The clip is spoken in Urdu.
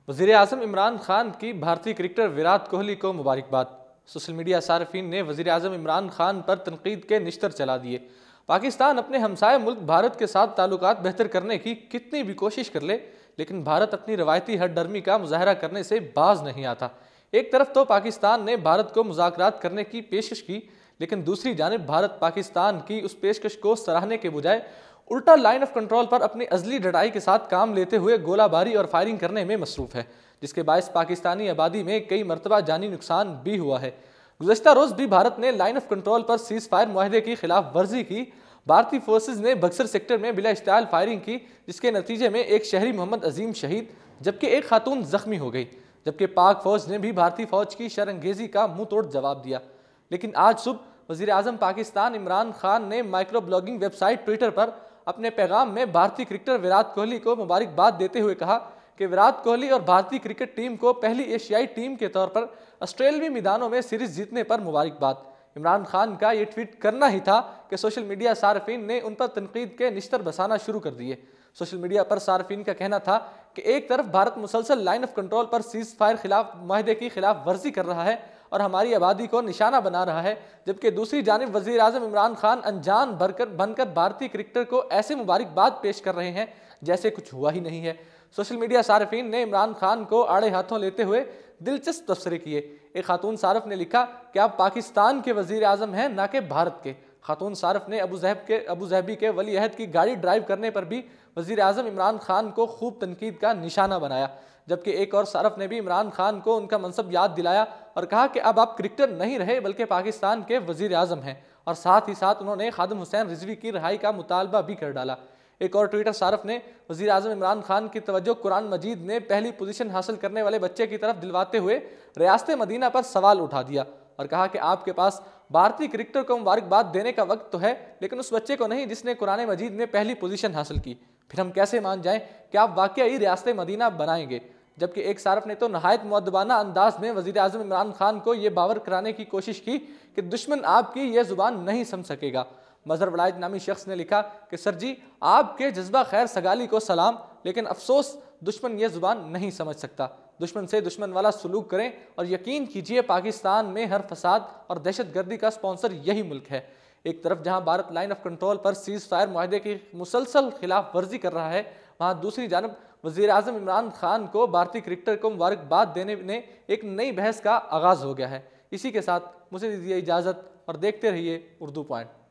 وزیر اعظم عمران خان کی بھارتی کرکٹر وراٹ کوہلی کو مبارکباد۔ سوشل میڈیا صارفین نے وزیر اعظم عمران خان پر تنقید کے نشتر چلا دیے۔ پاکستان اپنے ہمسائے ملک بھارت کے ساتھ تعلقات بہتر کرنے کی کتنی بھی کوشش کر لے، لیکن بھارت اپنی روایتی ہٹ ڈرمی کا مظاہرہ کرنے سے باز نہیں آتا۔ ایک طرف تو پاکستان نے بھارت کو مذاکرات کرنے کی پیشکش کی، لیکن دوسری جانب بھارت پاکستان کی اس پیشکش کو سراہنے کے بجائے الٹا لائن آف کنٹرول پر اپنی ازلی ڈٹائی کے ساتھ کام لیتے ہوئے گولہ باری اور فائرنگ کرنے میں مصروف ہے، جس کے باعث پاکستانی آبادی میں کئی مرتبہ جانی نقصان بھی ہوا ہے۔ گزشتہ روز بھی بھارت نے line of control per cease fire معاہدے کی خلاف ورزی کی۔ بھارتی فورسز نے بکسر سیکٹر میں بلا اشتعال فائرنگ کی، جس کے نتیجے میں ایک شہری محمد عظیم شہید جبکہ ایک خاتون زخمی ہو گئی، جبکہ پاک فوج نے بھی بھارتی فوج کی شرانگیزی کا منہ توڑ جواب دیا۔ لیکن آج صبح وزیر اعظم پاکستان عمران خان نے micro blogging website Twitter پر اپنے پیغام میں بھارتی کرکٹر وراٹ کوہلی کو مبارکباد دیتے ہوئے کہا کہ وراٹ کوہلی اور بھارتی کرکٹ ٹیم کو پہلی ایشیائی ٹیم کے طور پر آسٹریلوی میدانوں میں سیریز جیتنے پر مبارکباد۔ عمران خان کا یہ ٹویٹ کرنا ہی تھا کہ سوشل میڈیا صارفین نے ان پر تنقید کے نشتر بسانا شروع کر دیے۔ سوشل میڈیا پر صارفین کا کہنا تھا کہ ایک طرف بھارت مسلسل line of control per cease fire خلاف معاہدے کی خلاف ورزی کر رہا ہے اور ہماری آبادی کو نشانہ بنا رہا ہے، جبکہ دوسری جانب وزیر اعظم عمران خان انجان بن کر بھارتی کرکٹر کو ایسے مبارکباد پیش کر رہے ہیں جیسے کچھ ہوا ہی نہیں ہے۔ سوشل میڈیا صارفین نے عمران خان کو آڑے ہاتھوں لیتے ہوئے دلچسپ تبصرے کیے۔ ایک خاتون صارف نے لکھا کہ آپ پاکستان کے وزیر اعظم ہیں، نہ کہ بھارت کے۔ خاتون صارف نے ابوظہبی کے ولی عہد کی گاڑی ڈرائیو کرنے پر بھی وزیر اعظم عمران خان کو خوب تنقید کا نشانہ بنایا، جبکہ ایک اور صارف نے بھی عمران خان کو ان کا منصب یاد دلایا اور کہا کہ اب آپ کرکٹر نہیں رہے بلکہ پاکستان کے وزیر اعظم ہیں، اور ساتھ ہی ساتھ انہوں نے خادم حسین رضوی کی رہائی کا مطالبہ بھی کر ڈالا۔ ایک اور ٹویٹر صارف نے وزیر اعظم عمران خان کی توجہ قرآن مجید میں پہلی پوزیشن حاصل کرنے والے بچے کی طرف دلواتے ہوئے ریاست مدینہ پر سوال اٹھا دیا اور کہا کہ آپ کے پاس بھارتی کرکٹر کو مبارکباد دینے کا وقت تو ہے، لیکن اس بچے کو نہیں جس نے قرآن مجید میں پہلی پوزیشن حاصل کی۔ پھر ہم کیسے مان جائیں کہ آپ واقعی ریاست مدینہ بنائیں گے؟ جبکہ ایک صارف نے تو نہایت مؤدبانہ انداز میں وزیر اعظم عمران خان کو یہ باور کرانے کی کوشش کی کہ دشمن آپ کی یہ زبان نہیں سمجھ سکے گا۔ مظہر ولایت نامی شخص نے لکھا کہ سر جی، آپ کے جذبہ خیر سگالی کو سلام، لیکن افسوس دشمن یہ زبان نہیں سمجھ سکتا۔ دشمن سے دشمن والا سلوک کریں اور یقین کیجئے پاکستان میں ہر فساد اور دہشت گردی کا سپانسر یہی ملک ہے۔ ایک طرف جہاں Bharat line of control per cease fire معاہدے کی مسلسل خلاف ورزی کر رہا ہے، وہاں دوسری جانب وزیر اعظم عمران خان کو بھارتی کرکٹر کو مبارکباد دینے نے ایک نئی بحث کا آغاز ہو گیا ہے۔ اسی کے ساتھ مجھے دیجیے اجازت اور دیکھتے رہیے اردو پوائنٹ۔